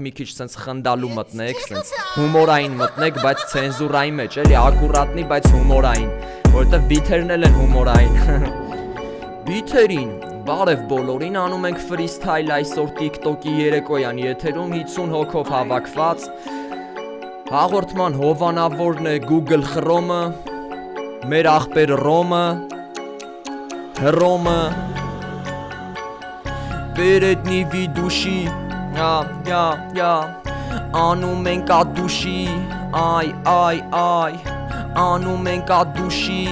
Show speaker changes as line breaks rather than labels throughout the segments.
մի քիչ սենց խնդալու մտնեք, սենց հումորային մտնեք, բայց ցենզուրայի մեջ, էլի ակուրատնի, բայց հումորային, որովհետև բիթերն էլ են հումորային։ Բիթերին, բարև բոլորին, անում ենք ֆրիստայլ այսօր TikTok-ի երեկոյան եթերում 50 հոգով հավաքված։ Հաղորդման հովանավորն է Google Chrome-ը, մեր աղբեր Ռոմը, Հռոմը, Պերեդնի վիդուշի, անում ենք ադուշի, այ, անում ենք ադուշի,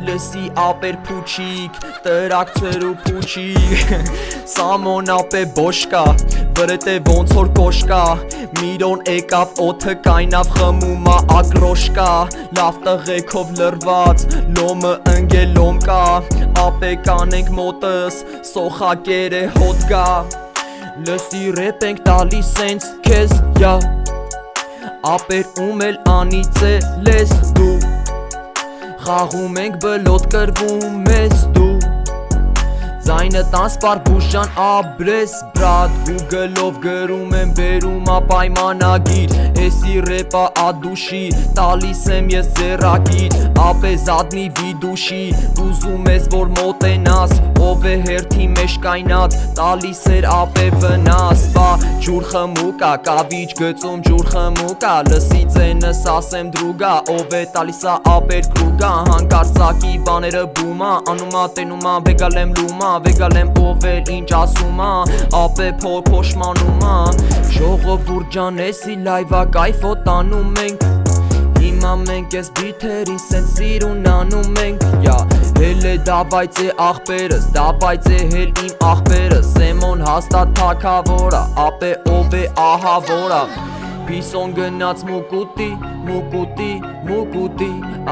լսի ապեր փուչիկ, տրակցեր ու փուչիկ, Սամոն ապե բոշկա, վրետ է ոնց որ կոշկա, Միրոն եկավ օթը կայնավ խմումա ակրոշկա, լավ տղեկով լրված, լոմը ընգել լոմ կա, ապե կանենք մոտս, սոխակեր է հոտ գա, լսի ռեպ ենք տալի սենց քեզ, ապեր ում էլ անից է լես դու, խաղում ենք բլոտ կրվում մեզ դու, Ձայնը տանսպար բուշան աբրես բրատ, Google-ով գրում եմ բերում ապայմանագիր, Էսի ռեպա ադուշի, տալիս եմ ես ձեռագիր, ապե զադնի վիդուշի, ուզում ես որ մոտենաս, ով է հերթի մեջ կայնած, տալիս էր ապե վնաս, բա ջուր խմուկա, կավիչ գծում ջուր խմուկա, լսի ծենս ասեմ դրուգա, ով է տալիսա ապեր կրուգա, հանկարծակի բաները բումա, անումա տենումա, վեգալ եմ լումա, Վեգալ եմ ով էլ ինչ ասումա, ապե փոշմանումա, ժողովուրդ ջան էսի լայվա կայֆո տանում ենք, հիմա մենք ես բիթերի սենց սիրուն անում ենք, հել է դավայց է աղբերս, դավայց է հել իմ աղբերս, Սեմոն հաստատ թակավորա, ապե ով է ահավորա, Պիսոն գնաց մուկուտի,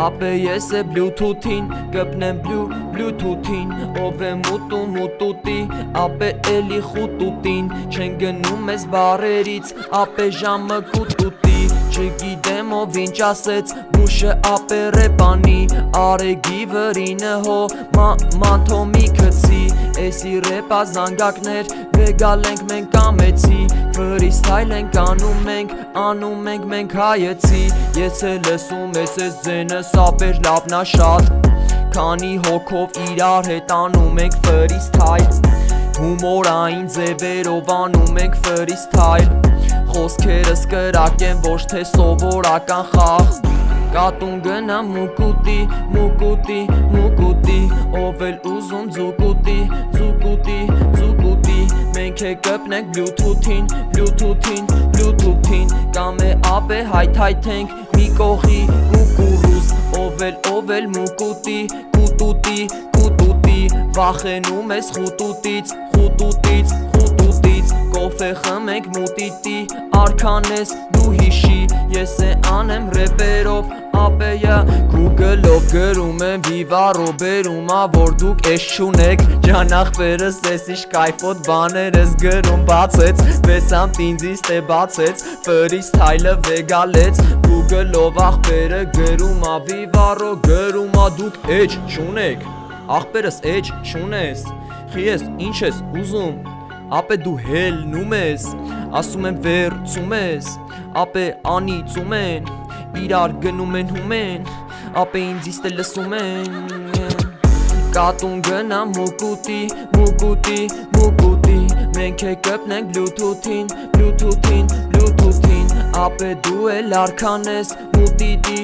ապե ես է բլութութին, կպնեմ բլութութին, ով է մուտուտի, ապե էլի խուտուտին, չեն գնում ես բարերից, ապե ժամը կուտուտի, չգիտեմ ով ինչ ասեց, բուշը ապե ռեպանի, արեգի վրինը հո, մանթոմի կծի, էսի ռեպա զանգակներ, վեգալ ենք մենք ամեցի, ֆրիստայլ ենք անում ենք մենք հայեցի, ես է լսում ես ես ձենս ապեր լավնա շատ, քանի հոգով իրար հետ անում ենք ֆրիստայլ, հումորային ձևերով անում ենք ֆրիստայլ, խոսքերս կրակ են ոչ թե սովորական խաղ, Կատուն գնա մուկուտի, ով էլ ուզում ձուկուտի, մենք է կպնենք բլութութին, կամ է ապե հայթայթենք մի կողի կուկուրուս, ով էլ մուկուտի, կուտուտի, վախենում ես խուտուտից, կոֆե խմենք մուտիտի, արքան ես դու հիշի, ես է անեմ ռեպերով, ապեյա Google-ով գրում եմ վիվարո բերումա, որ դուք ես չունեք, ջան աղբերս ես իշ կայֆոտ բաներ ես գրում բացեց, վեսամ տինձից թե բացեց, ֆրիստայլը վեգալեց, Google-ով աղբերը գրումա, վիվարո գրումա, դուք էջ չունեք, աղբերս էջ չունես, խի ես ինչ ես ուզում, ապե դու հելնում ես, ասում եմ վերցում ես, ապե անիծում են, իրար գնում են հումեն, ապե ինձ իստե լսում են, կատուն գնա մուկուտի, մենք է կպնենք բլութութին, ապե դու էլ արքան ես մուտիտի,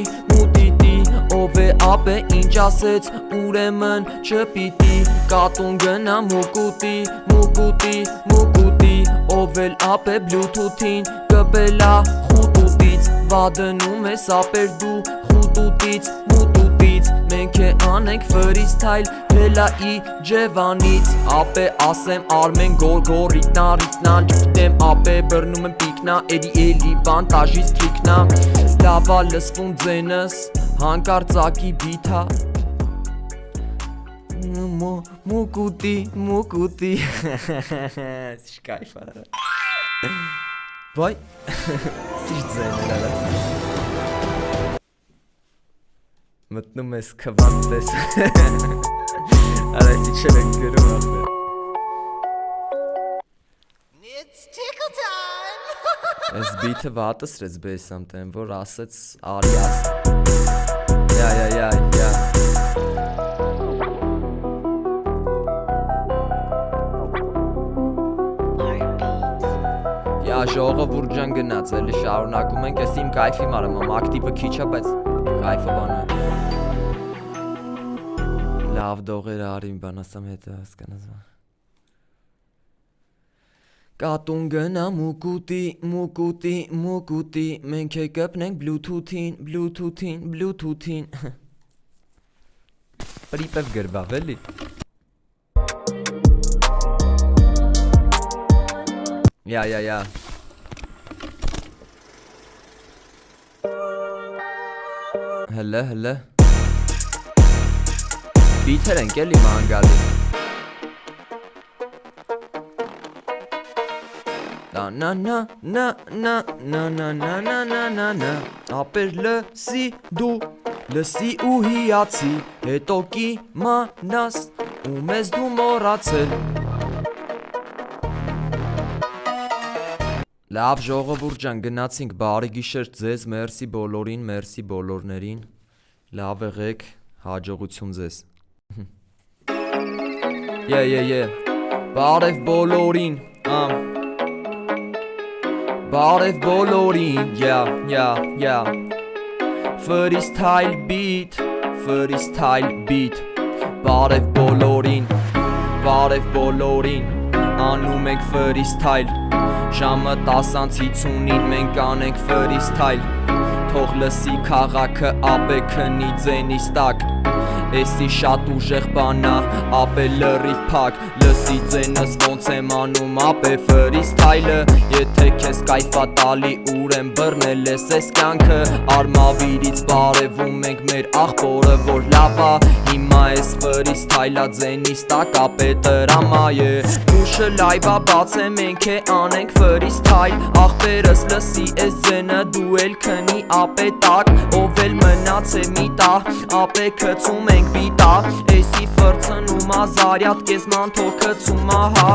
ով է ապե ինչ ասեց, ուրեմն չպիտի, կատուն գնա մուկուտի, ով էլ ապե բլութութին, կպելա խուտուտից, վադնում ես ապեր դու խուտուտից, մենք է անենք ֆրիստայլ, հելա ի ջևանից, ապե ասեմ արմեն գորգորիտնան, չգիտեմ ապե բրնում եմ պիկնա, էլի բանտաժից թրիկնա, լավա լսվում ձենս, հանկարծակի բիթա, մուկուտի, շկայֆ արարը, վայ, սիշ ձեներ արարը, մտնում ես կվանտ տես, արայցի չեր ենք գրում աղբեր.
It's tickle time!
Այս բիթը վատը սրեց բեսամ տեն, որ ասեց արի աս ժողովուրդ ջան գնաց, էլի շարունակում ենք, ես իմ կայֆի մարեմ, ակտիվը քիչ է, բայց կայֆը բանը լավ դողեր արի իմ բան ասամ հետը հասկանաս Կատուն գնա մուկուտի, մենք է կպնենք բլութութին Պրիպև գրվավ էլի Յա Հլը Բիթեր ենք էլի մանգալի Նա Ապեր լսի ու հիացի Հետո կիմանաս ու մեզ դու մոռացել Լավ ժողովուրդ ջան գնացինք բարի գիշեր ձեզ մերսի բոլորին մերսի բոլորներին Լավ եղեք հաջողություն ձեզ Բարև բոլորին Բարև բոլորին Freestyle beat Բարև բոլորին Անում ենք freestyle Ժամը 10:50-ին մենք անենք freestyle Թող լսի քաղաքը ապե քնի ձենիս տակ Էսի շատ ուժեղ բանա ապե լրիվ փակ Լսի ձենս ոնց եմ անում ապե freestyle-ը Եթե քեզ կայֆա տալի ուրեմ բռնել ես ես կյանքը Արմավիրից բարևում ենք մեր աղբորը որ լավա Հիմա ես freestyle-ա ձենիս տակ ապե տրամա Ուշը լայվա բաց է մենք է անենք freestyle Աղբերս լսի ես ձենը դու էլ քնի ապե տակ Ով էլ մնաց է մի տա ապե քցում ենք բիտա Էսի ֆրցնում ազարյատ կեզ մանթով քցում ահա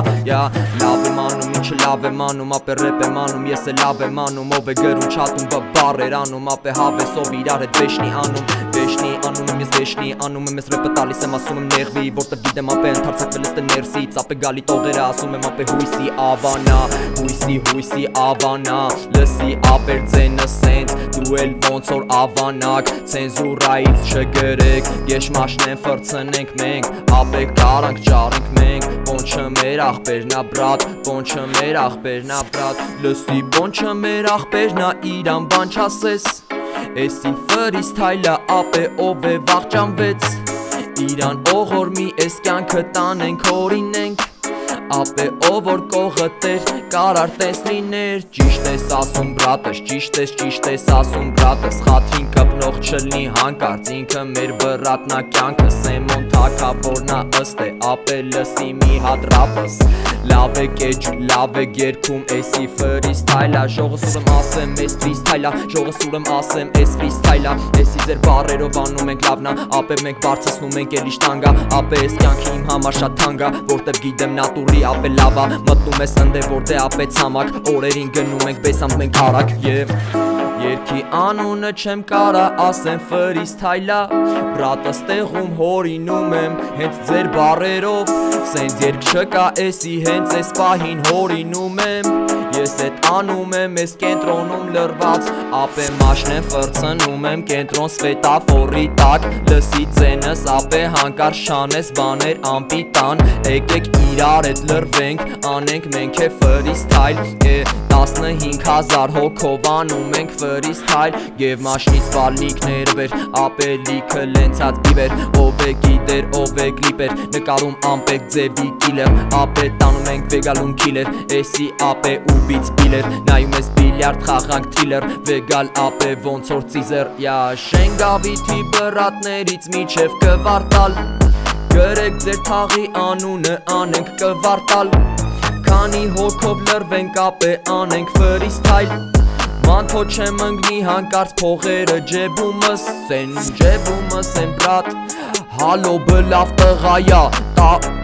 Լավ եմ անում ինչը լավ եմ անում ապե ռեպ եմ անում ես է լավ եմ անում Ով է գրում չատում բառեր անում ապե հավեսով իրար հետ վեշնի անում անում եմ ես վեշնի անում եմ ես ռեպը տալիս եմ ասում եմ նեղվի Որտև գիտեմ ապե ընդարձակվել ես ներսից ապե գալի տողերը ասում եմ ապե հույսի ավանա Լսի ապեր ձենը սենց դու էլ ոնց որ ավանակ Ցենզուրայից չգրեք Եշմաշնեն ֆրցնենք մենք ապե կարանք ճարենք մենք Բոնչը մեր աղբերնա բրատ Լսի բոնչը մեր աղբերնա իրան բան չասես Էսի freestyle-ը ապե ով է վախճանվեց Իրան օղորմի էս կյանքը տանենք հորինենք Ապե ով որ կողը տեր կարար տես լիներ Ճիշտ ես ասում բրատս Խաթին կպնող չլնի հանկարծ ինքը մեր բրատնա կյանքը Սեմոն թակավորնա ըստ է ապե լսի մի հատ ռապս Լավ է կեջու, լավ է գերքում էսի freestyle-ա Ժողս ուրեմ ասեմ էս freestyle-ա Ժողս ուրեմ ասեմ էս freestyle-ա Էսի ձեր բարերով անում ենք լավնա Ապե մենք բարձացնում ենք էլի շտանգա Ապե էս կյանքը իմ համար շատ թանկ ա Որտև գիտեմ նատուրի ապե լավա Մտնում ես ընդե որտե ապե ցամաք Օրերին գնում ենք բեսանք մենք հարակ Երկի անունը չեմ կարա ասեմ freestyle-ա Բրատս տեղում հորինում եմ հենց ձեր բարերով Սենց երկ չկա էսի հենց ես պահին հորինում եմ Ես էտ անում եմ ես կենտրոնում լրված Ապե մաշնեն ֆրցնում եմ կենտրոն սվետաֆորի տակ Լսի ձենս ապե հանկար շանես բաներ ամպիտան Եկեք իրար էտ լրվենք անենք մենք է freestyle 15,000 հոգով անում ենք freestyle Եվ մաշնից բալնիքներ վեր ապե լիքը լենցած բիվեր Ով է գիտեր ով է կլիպեր նկարում ամպեք ձևի կիլեր Ապե տանում ենք վեգալում կիլեր Էսի ապե ու բից բիլեր Նայում ես բիլյարդ խաղանք թրիլեր Վեգալ ապե ոնց որ ծիզեր Շենգավիթի բրատներից միջև կվարտալ Գրեք ձեր թաղի անունը անենք կվարտալ Քանի հոգով լրվենք ապե անենք freestyle Մանթո չեմ ընգնի հանկարծ փողերը ջեբումս Սեն ջեբումս եմ բրատ Հալո բլավ տղայա,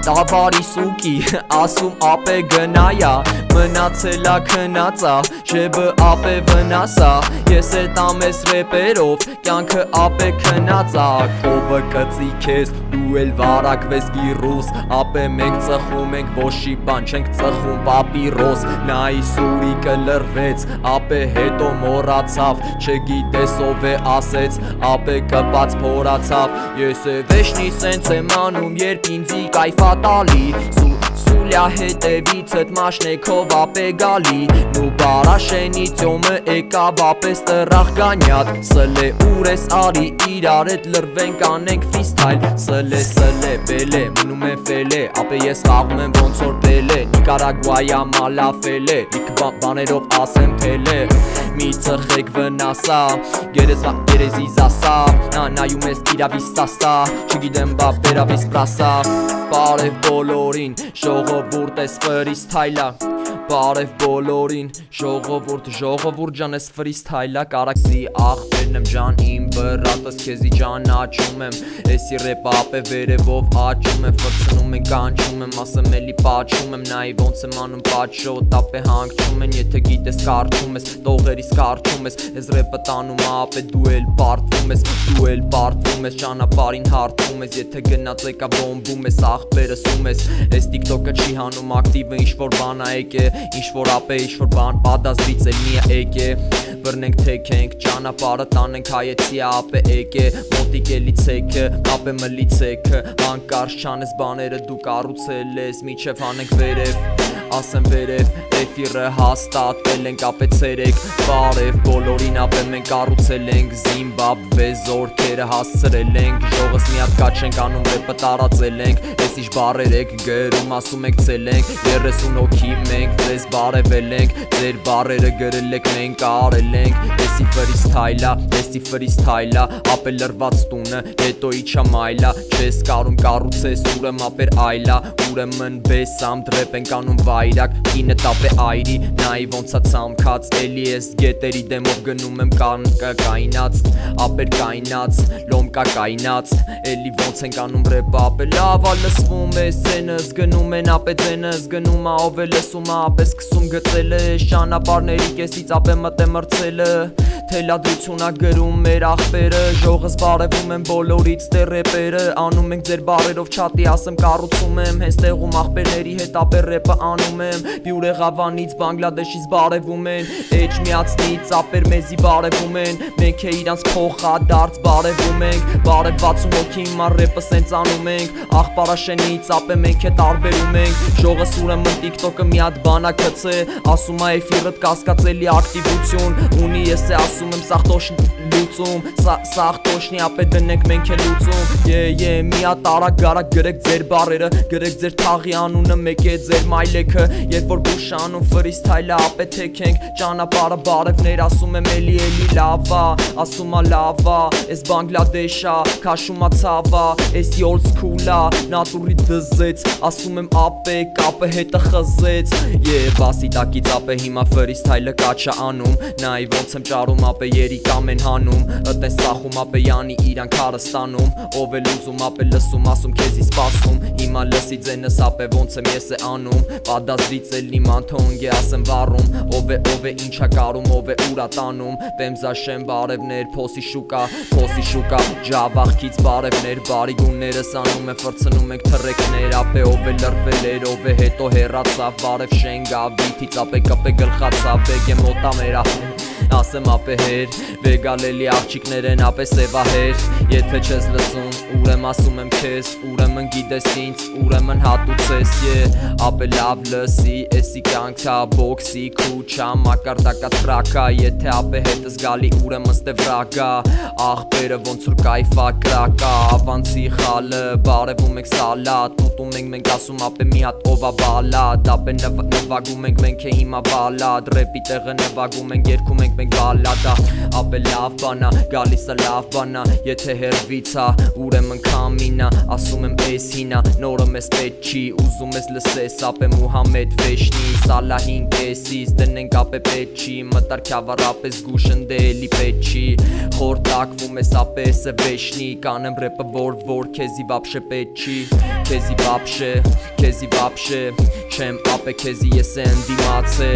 տավարի սուկի, ասում ապե գնայա, մնացելա քնածա, շեբը ապե վնասա, ես էտ ամես ռեպերով, կյանքը ապե քնածա, կովը կծի քեզ, դու էլ վարակվես գիրուս, ապե մենք ծխում ենք ոշի բան, չենք ծխում պապիրոս, նայի սուրիկը լրվեց, ապե հետո մորացավ, չգիտես ով է ասեց, ապե կպած փորացավ, ես է վեշնի սենց եմ անում, երբ ինձի կայֆա տալի, Սուլյա հետևիցըտ մաշնեքով ապե գալի, նու բարաշենի ծյոմը էկավ ապես տրախ գանյատ, սլե ուր ես արի իրար էտ լրվենք անենք ֆրիստայլ, սլե բելե, մնում են ֆելե, ապե ես խաղում եմ ոնց որ բելե, Նիկարագուայա մալաֆել է, լիք բաներով ասեմ թել է, մի ծխեք վնասա, գերեզի զասա, նայում ես իրավի սասա, չգիտեմ բա բերավիս պրասա, Բարև բոլորին, ժողովուրդ ես ֆրիստայլա, Բարև բոլորին, ժողովուրդ ջան ես ֆրիստայլա, կարակսի աղբերն եմ ջան իմ բրատս քեզի ճանաչում եմ, էսի ռեպը ապե վերևով աճում եմ, ֆրցնում են կանչում եմ, ասեմ էլի պաչում եմ, նայի ոնց եմ անում պաչոտ, ապե հանգչում են, եթե գիտես կարդում ես, տողերիս կարդում ես, ես ռեպը տանում ապե դու էլ պարտվում ես, ճանապարին հարդվում ես, եթե գնաց եկա բոմբում ես, աղբերս ում ես, ես տիկտոկը չի հանում ակտիվը ինչ-որ բան այկ է, ինչ-որ ապե ինչ-որ բան պատազրից էլ միա եկ է, բրնենք թեք ենք, ճանապարը տանենք հայեցի ապե եկ է, մոտիկ էլի ցեքը, ապե մլի ցեքը, անկարշ չանես բաները դու կառուցել ես, միչև հանենք վերև, ասեմ վերև, էֆիրը հաստատել ենք ապե ցերեք, բարև բոլորին ապե մենք կառուցել ենք, Զիմբաբվե զորքերը հասցրել ենք, ժողս մի հատ կաչ ենք անում ռեպը տարածել ենք, ես իշ բարեր եք գրում ասում եք ցել ենք, 30 հոգի մենք ձեզ բարևել ենք, ձեր բարերը գրել եք մենք արել ենք, եսի ֆրիստայլա, ապե լրված տունը, հետո իչա մայլա, չես կարում կառուցես ուրեմ ապեր այլա, ուրեմն բեսամ դրեպ ենք անում վայրակ, կինը տապե այրի, նայի ոնցա ցամքած, էլի ես գետերի դեմով գնում եմ կայնած, ապեր կայնած, լոմկա կայնած, էլի ոնց ենք անում ռեպը ապե լավա լսվում է, սենս գնում են ապե ձենս գնում ա ով է լսում ա ապե սկսում գծելը, ճանապարհների կեսից ապե մտե մրցելը, թելադրությունա գրում մեր աղբերը, ժողս բարևում եմ բոլորից դե ռեպերը, անում ենք ձեր բարերով չատի ասեմ կառուցում եմ, հենց տեղում աղբերների հետ ապե ռեպը անում եմ, Բյուրեղավանից Բանգլադեշից բարևում են, էջ միացնից ապեր մեզի բարևում են, մենք է իրանց փոխադարձ բարևում ենք, բարև 60 հոգի հիմա ռեպը սենց անում ենք, աղբարաշենից ապե մենք է տարբերում ենք, ժողս ուրեմն տիկտոկը մի հատ բանա քցե, ասում ա էֆիրըտ կասկածելի ակտիվություն, ունի ես է ասում եմ սաղ տոշն լուծում, սաղ տոշնի ապե դնենք մենք է լուծում, մի հատ արագ գարակ գրեք ձեր բարերը, գրեք ձեր թաղի անունը մեկ է ձեր մայլեքը, երբ որ բուշ անում ֆրիստայլը ապե թեք ենք, ճանապարհը բարևներ ասում եմ էլի լավա, ասում ա լավա, ես Բանգլադեշա, քաշում ա ցավա, էսի old school-ա, նատուրի դզեց, ասում եմ ապե կապը հետը խզեց, բասի տակից ապե հիմա ֆրիստայլը կաչա անում, նայի ոնց եմ ճարում ապե երիկամ են հանում, ըտես սախում ապե յանի իրան քարը ստանում, ով է լուզում ապե լսում ասում քեզի սպասում, հիմա լսի ձենս ապե ոնց եմ ես է անում, պատազրից էլ նիման թոնգ է ասեմ վառում, ով է ինչա կարում, ով է ուրա տանում, Պեմզաշեն բարևներ, փոսի շուկա, ջավախքից բարևներ, բարիգուններս անում է ֆրցնում ենք թռեկներ, ապե ով է լրվել էր, ով է հետո հեռացավ, բարև շենգա, վիթից ապե կպե գլխացավ, բեգ է մոտա մեր ասեմ ապե հեր, վեգալելի աղջիկներ են ապե սևահեր, եթե չես լսում, ուրեմ ասում եմ քեզ, ուրեմն գիտես ինձ, ուրեմն հատուցես, ապե լավ լսի, էսի կյանքա, բոքսի, քուչա, մակարդակա տրակա, եթե ապե հետս գալի ուրեմն ստե վրագա, աղբերը ոնց որ կայֆա կրակա, ավանցի խալը, բարևում ենք սալատ, ուտում ենք մենք ասում ապե մի հատ ովա բալադ, ապե նվագում ենք մենք է հիմա բալադ, ռեպի տեղը նվագում ենք, երգում ենք մենք բալադա ապե լավ բանա գալիս է լավ բանա եթե հերվից ա ուրեմն քամինա ասում եմ էս հինա նորը մեզ պետք չի ուզում ես լսես ապե Մուհամեդ վեշնի Սալահին կեսից դնենք ապե պետք չի մտարքյավար ապե զգուշնդե էլի պետք չի խորտակվում ես ապե սը վեշնի կանեմ ռեպը որ քեզի վաբշե պետք չի քեզի վաբշե չեմ ապե քեզի ես է ընդիմացե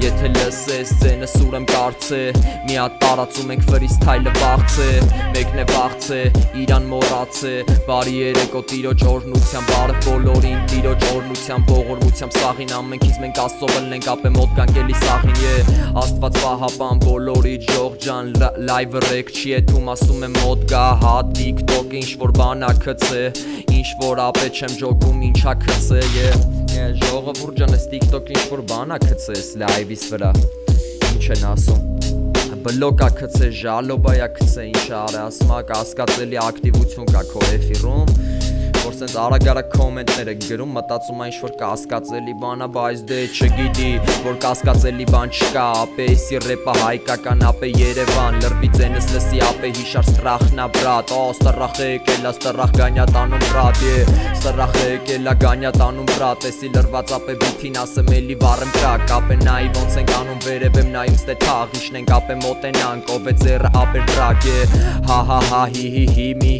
եթե լսես ձենս ուրեմ կարծե մի հատ տարածում ենք ֆրիստայլը վաղցե մեկն է վաղցե իրան մոռացե բարի երեկո տիրոջ օրհնությամբ բարև բոլորին տիրոջ օրհնությամբ ողորմությամբ սաղին ամենքից մենք Աստծով ենք ապե մոտ գանք էլի սաղին Աստված պահապան բոլորից ժող ջան լայվը ռեկ չի եթում ասում եմ մոտ գա հա TikTok ինչ որ բանա քցե ինչ որ ապե չեմ ջոգում ինչա քցե ժողովուրդ ջան ես TikTok ինչ որ բանա քցես լայվից վրա ինչ են ասում բլոկա քցե ժալոբայա քցե ինչ արա ասում ա կասկածելի ակտիվություն կա քո էֆիրում որ սենց արագ-արագ կոմենտներ եք գրում մտածում ա ինչ-որ կասկածելի բան ա բայց դե չգիտի որ կասկածելի բան չկա ապե էսի ռեպա հայկական ապե Երևան լրվի ձենս լսի ապե հիշար ստրախնա բրատ ստրախ եկելա ստրախ գանյա տանում բրատ ստրախ եկելա գանյա տանում բրատ էսի լրված ապե բիթին ասեմ էլի վառեմ տրակ ապե նայի ոնց ենք անում վերև եմ նայում ստե թաղ իշնենք ապե մոտենանք ով է ձեռը ապե տրակ հա հի մի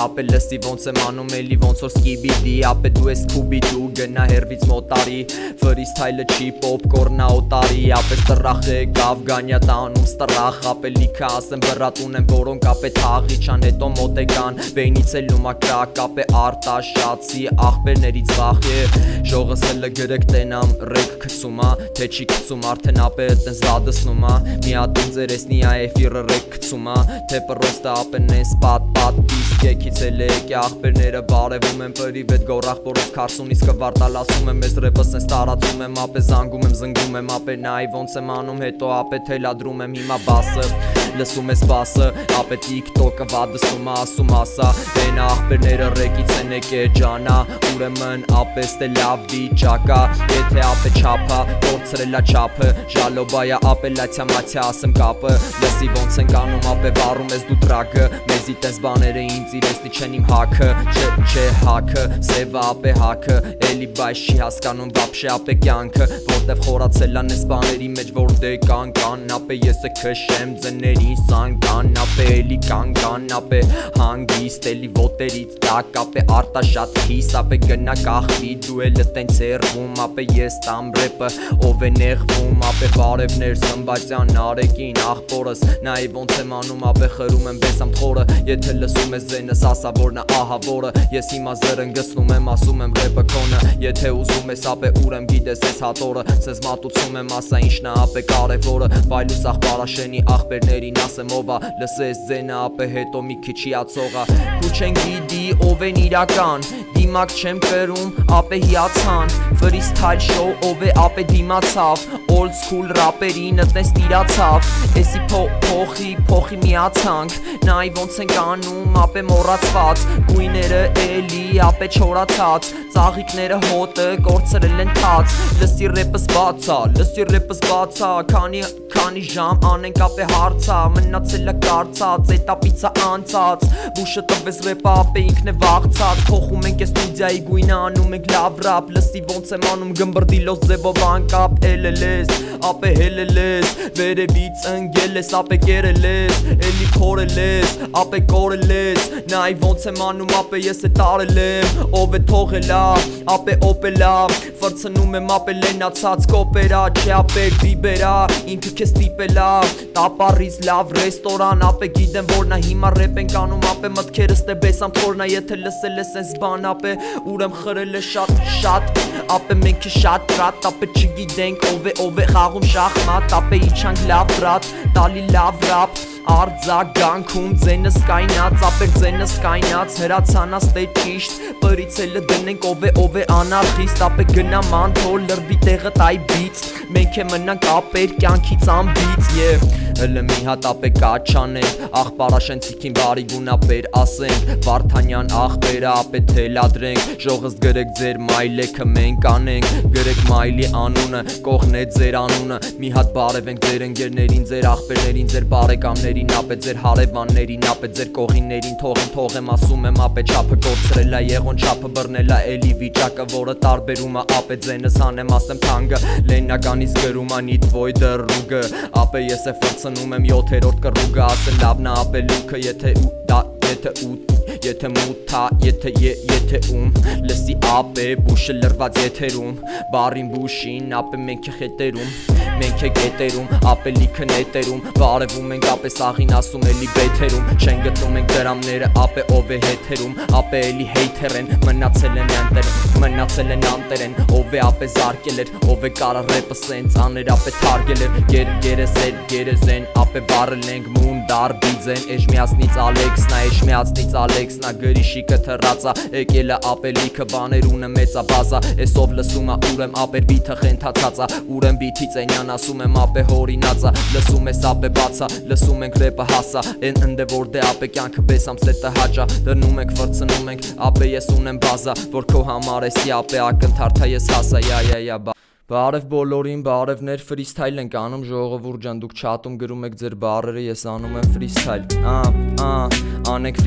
ապե լսի ոնց եմ անում էլի ոնց որ սկիբիդի ապե դու ես քուբիդու գնա հերվից մոտարի ֆրիստայլը չի պոպկորնա օտարի ապե ստրախ եկավ գանյա տանում ստրախ ապե լիքը ասեմ բրատուն եմ որոնք ապե թաղի չան հետո մոտեկան բեյնից էլ լումա կրակ ապե արտաշացի աղբերներից վախ ժողս հլը գրեք տենամ ռեկ քցում ա թե չի քցում արդեն ապե տենց վադսնում ա մի հատ ինձ երեսնի ա էֆիրը ռեկ քցում ա թե պրոստը ապե նես պատ դիսկ եկից էլ եկի աղբերները բարևում եմ պրիվ էտ գորախ բորոս քարսունից կվարտալ ասում եմ ես ռեպս ես տարածում եմ ապե զանգում եմ զնգում եմ ապե նայի ոնց եմ անում հետո ապե թելադրում եմ հիմա բասը լսում ես բասը ապե TikTok-ը վադսում ա ասում ասա բենա աղբերները ռեկից են եկե ջանա ուրեմն ապե ստե լավ վիճակա եթե ապե չափա կորցրելա չափը ժալոբայա ապե լացյա մացյա ասեմ կապը լսի ոնց ենք անում ապե վառում ես դու տրակը մեզի տես բաները ինձ իրեսնի չեն իմ հաքը չէ հաքը սևա ապե հաքը էլի բայց չի հասկանում վաբշե ապե կյանքը որտեվ խորացել ան ես բաների մեջ որ դե կան ապե ես է քշեմ ձների սանգան ապե էլի կան ապե հանգիստ էլի ոտերից տակ ապե արտաշատ քիս ապե գնա կախվի դու էլ տենց երվում ապե ես տամ ռեպը ով է նեղվում ապե բարևներ Սմբատյան Արեգին աղբորս նայի ոնց եմ անում ապե խրում եմ բեսամ թորը եթե լսում ես զենս ասա որ նա ահա որը ես հիմա զրնգցնում եմ ասում եմ ռեպը քոնը եթե ուզում ես ապե ուրեմ գիտես ես հատորը սենց մատուցում եմ ասա ինչն ա ապե կարևորը բայլուս աղբարաշենի աղբերներին ասեմ ով ա լսես ձենը ապե հետո մի քիչ հիացողա ու չեն գիտի ով են իրական դիմակ չեմ կրում ապե հիացան ֆրիստայլ շոու ով է ապե դիմացավ old school ռապերին տնես տիրացավ էսի փոխի միացանք նայի ոնց ենք անում ապե մոռացված գույները էլի ապե չորացած ծաղիկները հոտը կորցրել են թաց լսի ռեպս բացա քանի ժամ անենք ապե հարցա մնացել է կարծած էտապիցա անցած բուշը տվես ռեպը ապե ինքն է վաղցած փոխում ենք ես ստուդիայի գույնը անում ենք լավ ռապ լսի ոնց եմ անում գմբրդիլոս ձևով անկապ էլելես ապե հելելես վերևից ընկել ես ապե կերել ես էլի փորել ես ապե կորել ես նայ ոնց եմ անում ապե ես է տարել եմ ով է թողելա ապե օպելա վրցնում եմ ապե լենացած կոպերա չէ ապե բիբերա ինքը քեզ տիպելա տապարից լավ ռեստորան ապե գիտեմ որ նա հիմա ռեպ ենք անում ապե մտքերս դե բեսամ թորնա եթե լսել ես այս բան ապե ուրեմ խրել է շատ ապե մենք է շատ տրատ ապե չգիտենք ով է խաղում շախմատ ապե իջանք լավ բրատ տալի լավ ռապ արձագանքում ձենս կայնած ապե ձենս կայնած հրացանաս դե ճիշտ պրիցելը դնենք ով է անարխիստ ապե գնա մանթո լրվի տեղը տայ բից մենք է մնանք ապեր կյանքից ամբից Հլը մի հատ ապե կաչանենք, աղբարաշենցիքին բարի գունապեր ասենք, Վարդանյան աղբերը ապե թելադրենք, ժողыз գրեք ձեր մայլեքը մենք անենք, գրեք մայլի անունը, կողնե ձեր անունը, մի հատ բարևենք ձեր ընկերներին, ձեր աղբերներին, ձեր բարեկամներին, ապե ձեր հարևաններին, ապե ձեր կողիններին, թողեմ ասում եմ ապե չափը կորցրելա, եղոն չափը բռնելա, էլի վիճակը, որը տարբերումը, ապե ձենս անեմ ասեմ թանգը, լեննականից գրում անի твой դրուգը, ապե ես է ֆրցնում եմ 7-րդ կռուգը, ասել լավնա ապե լուքը, եթե մութա, եթե լսի ապե բուշը լրված եթերում, բարին բուշին ապե մենք է խետերում, մենք է գետերում, ապե լիքը նետերում, բարևում ենք ապե սաղին ասում էլի բեթերում, չեն գտնում ենք դրամները ապե ով է հետերում, ապե էլի հեյթեր են, մնացել են անտեր են, ով է ապե զարկել էր, ով է կարա ռեպը սենց աներ ապե թարգել էր, գերեզեն, ապե վարել ենք մունդար բիձեն, էժմիացնից Ալեքսնա, Ալեքսնա գրիշիկը թռածա, եկելը ապե լիքը բաներ ունը մեծա բազա, ես ով լսում ա ուրեմ ապեր բիթը խենթացածա, ուրեմ բիթից ենյան ասում եմ ապե հորինածա, լսում ես ապե բացա, լսում ենք ռեպը հասա, են ընդե որ դե ապե կյանքը բեսամ սետը հաճա, դրնում ենք վրցնում ենք, ապե ես ունեմ բազա, որ քո համար էսի ապե ակնթարթա ես հասա, յա Բարև բոլորին, բարևներ, ֆրիստայլ ենք անում ժողովուրդ ջան, դուք չաթում գրում եք ձեր բառերը, ես անում եմ ֆրիստայլ, անենք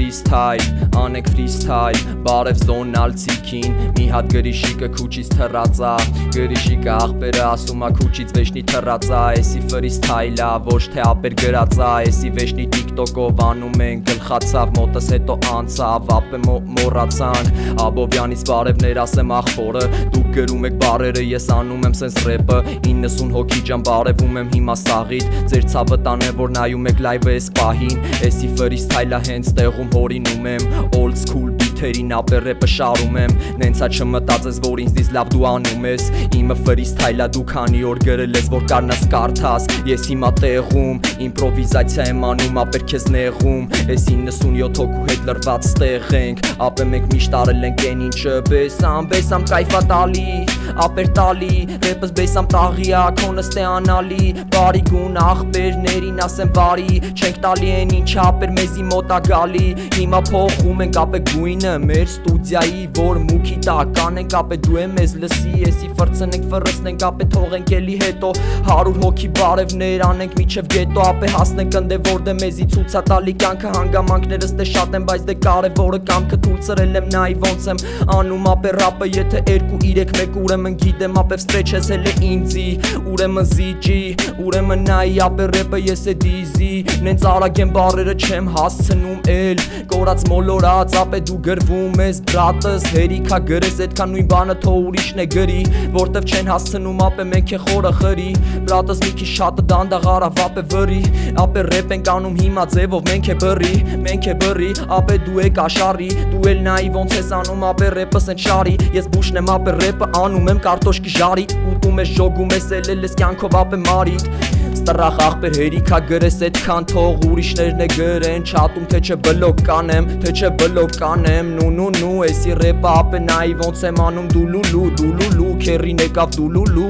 ֆրիստայլ, բարև զոնալցիքին, մի հատ գրիշիկը քուչից թռածա, գրիշիկը աղբերը ասում ա քուչից վեշնի թռածա, էսի ֆրիստայլա, ոչ թե ապեր գրածա, էսի վեշնի տիկտոկով անում ենք, գլխացավ, մոտս հետո անցավ, ապե մոռացան, Աբովյանից բարևներ ասեմ աղբորը, դուք գրում եք բառերը, ես անում եմ սենց ռեպը 90 հոգի ջան բարևում եմ հիմա սաղիտ Ձեր ցավը տան է որ նայում եք լայվը ես պահին Էսի ֆրիստայլա հենց տեղում հորինում եմ Old school beat-երին ապե ռեպը շարում եմ Նենցա չմտածես որ ինձնից լավ դու անում ես Իմը ֆրիստայլա դու քանի օր գրել ես որ կարնաս կարդաս Ես հիմա տեղում իմպրովիզացիա եմ անում ապեր քեզ նեղում Էս 97 հոգու հետ լրված ստեղ ենք Ապե մենք միշտ արել ենք են ինչը Բեսամ կայֆա տալի Ապեր տալի Ռեպս բեսամ տաղիա քոնս թե անալի Բարի գուն աղբերներին ասեմ բարի Չենք տալի են ինչ ապեր մեզի մոտա գալի Հիմա փոխում ենք ապե գույնը մեր ստուդիայի որ մուքի տակ կանենք ապե դու եմ մեզ լսի Էսի ֆրցնենք ֆրսնենք ապե թողենք էլի հետո 100 հոգի բարևներ անենք միչև գետո ապե հասնենք ընդե որ դե մեզի ցույցա տալի կյանքը հանգամանքներս դե շատ են բայց դե կարևորը կամքը թույլ ծրել եմ նայ ոնց եմ անում ապե ռապը եթե 2-3-1 ուրեմն գիտեմ ապե ստրեչես հել է ինձի ուրեմն զիջի ուրեմն նայ ապե ռեպը ես է դիզի նենց արագ եմ բարերը չեմ հասցնում էլ կորած մոլորած ապե դու գրվում ես բրատս հերիքա գրես այդքան նույն բանը թող ուրիշն է գրի որտեվ չեն հասցնում ապե մենք է խորը խրի բրատս մի քիչ շատը դանդաղ արավ ապե վրի ապե ռեպ ենք անում հիմա ձևով մենք է բռի ապե դու եք աշարի դու էլ նայ ոնց ես անում ապե ռեպս են շարի ես բուշն եմ ապե ռեպը անում եմ կարտոշկի ժարի ուտում ես ժոգում ես էլ ես կյանքով ապե մարիտ Ստրախ աղբեր հերիքա գրես այդքան թող ուրիշներն է գրեն Չատում թե չէ բլոկ կանեմ նու Էսի ռեպը ապե նայի ոնց եմ անում դուլուլու Քերին եկավ դուլուլու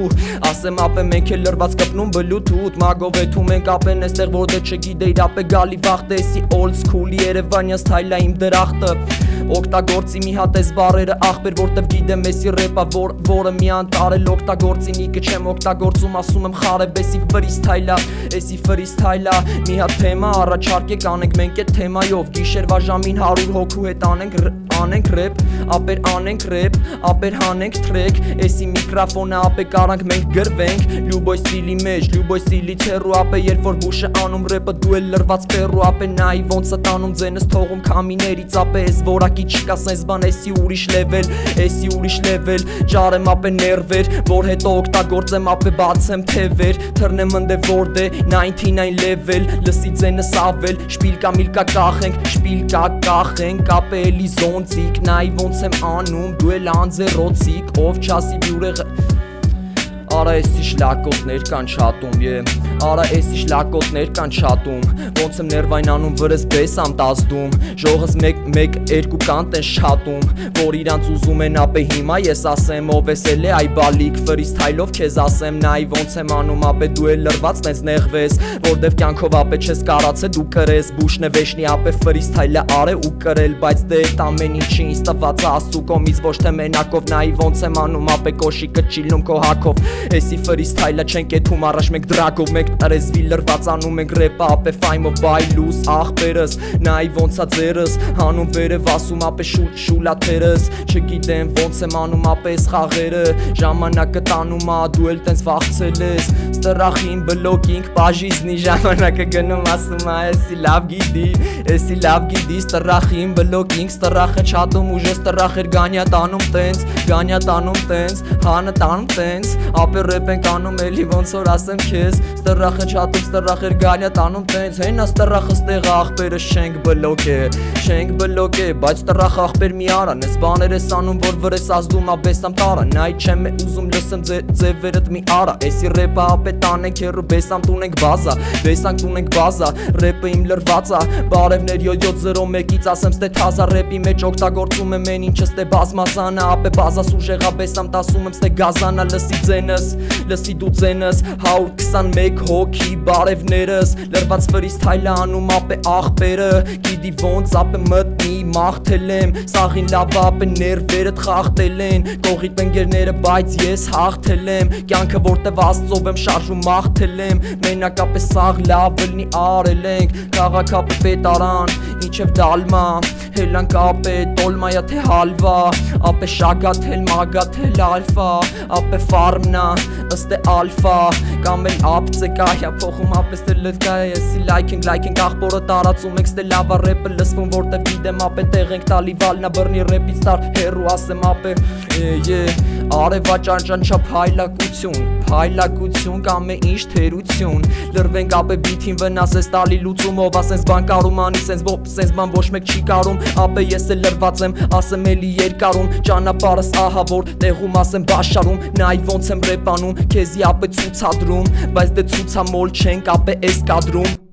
Ասեմ ապե մենք է լրված կպնում բլութութ Մագով եթում ենք ապեն էստեղ որ դե չգիտեիր ապե գալի վաղտ Էսի old school երևանյան ստայլա իմ դրախտը Օգտագործի մի հատ ես բարերը աղբեր որտև գիտեմ էսի ռեպա որը մի անտարել օգտագործի նիկը չեմ օգտագործում ասում եմ խարև էսի ֆրիստայլա մի հատ թեմա առաջարկեք անենք մենք այդ թեմայով գիշերվա ժամին 100 հոգու հետ անենք ռեպ ապեր հանենք թրեք էսի միկրոֆոնը ապե կարանք մենք գրվենք լյուբոյ ստիլի մեջ լյուբոյ ստիլից հեռու ապե երբ որ բուշը անում ռեպը դու էլ լրված պերու ապե նայ ոնց է տանում ձենս թողում քամիներից ապե ես որակի չկա սենց բան էսի ուրիշ լեվել ճարեմ ապե ներվեր որ հետո օգտագործեմ ապե բացեմ թևեր թռնեմ ընդե որ դե 99 level լսի ձենս ավել շպիլկա կախենք ապե էլի զոնցիկ նայ ոնց եմ անում դու էլ անձե ռոցիկ ով չասի բյուրեղը Արա էսի շլակոտներ կան չատում, Արա էսի շլակոտներ կան չատում, ոնց եմ ներվայն անում վրս բես ամ տազդում, ժողս մեկ երկու կանտ են շատում, որ իրանց ուզում են ապե հիմա ես ասեմ ով ես էլ է այ բալիկ ֆրիստայլով քեզ ասեմ նայ ոնց եմ անում ապե դու էլ լրված նենց նեղվես, որտեվ կյանքով ապե չես կարացե դու կրես, բուշն է վեշնի ապե ֆրիստայլը արե ու կրել, բայց դե այդ ամեն ինչի ինձ տված աստու կողմից ոչ թե մենակով նայ ոնց եմ անում ապե կոշիկը չիլնում քո հակով, էսի ֆրիստայլը չեն կեթում առաջ մեկ դրագով մեկ տրեզվի լրված անում ենք ռեպը ապե ֆայմով բայլուս ախպերս նայ ոնցա ձերս հանում վերև ասում ապե շուլաթերս չգիտեմ ոնց եմ անում ապե այս խաղերը ժամանակը տանում ա դու էլ տենց վախցել ես ստրախին բլոկինգ բաժիզնի ժամանակը գնում ասում ա էսի լավ գիտի ստրախին բլոկինգ ստրախը չատում ուժը ստրախեր գանյա տանում տենց հանը տանում տենց ապե ռեպ ենք անում էլի ոնց որ ասեմ քեզ ստրախը չատում ստրախեր գանյա տանում տենց հենա ստրախը ստեղ ախպերս չենք բլոկե բայց ստրախ ախպեր մի արան ես բաներ ես անում որ վրես ազդում ա բեսամ տարա նայ չեմ ուզում լսեմ ձևերդ մի արա էսի ռեպը ապե տանենք հերու բեսամ տունենք բազա ռեպը իմ լրվածա բարևներ 701-ից ասեմ ստե թազա ռեպի մեջ օգտագործում եմ են ինչը ստե բազմազանա ապե բազա սուժեղա բեսամ տասում եմ ստե գազանա լսի դու ձենս 121 հոգի բարևներս լրված ֆրիստայլը անում ապե ախպերը գիտի ոնց ապե մտնի մաղթել եմ սաղին լավ ապե ներվերդ խախտել են կողիտ ընկերները բայց ես հաղթել եմ կյանքը որտեվ աստծով եմ շարժում մաղթել եմ մենակ ապե սաղ լավ լնի արել ենք քաղաք ապե պետարան ինչև դալմա հելանք ապե տոլմայա թե հալվա ապե շագաթել մագաթել ալֆա ապե ֆարմնա ըստե ալֆա կամ էլ ապցեկա հյա փոխում ապե ստե լդկա եսի լայքինգ ախպորը տարածում եք ստե լավա ռեպը լսվում որտեվ գիտեմ ապե տեղ ենք տալի վալնա բռնի ռեպից տար հերու ասեմ ապե արևա ճանճանչա փայլակություն կամ է ինչ թերություն լրվենք ապե բիթին վնասես տալի լուծումով ասենց բան կարում անի սենց բան ոչ մեկ չի կարում ապե ես էլ լրված եմ ասեմ էլի երկարում ճանապարհս ահա որ տեղում ասեմ բաշարում նայ ոնց եմ ռեպանում քեզի ապե ցուցադրում բայց դե ցուցամոլ չենք ապե էս կադրում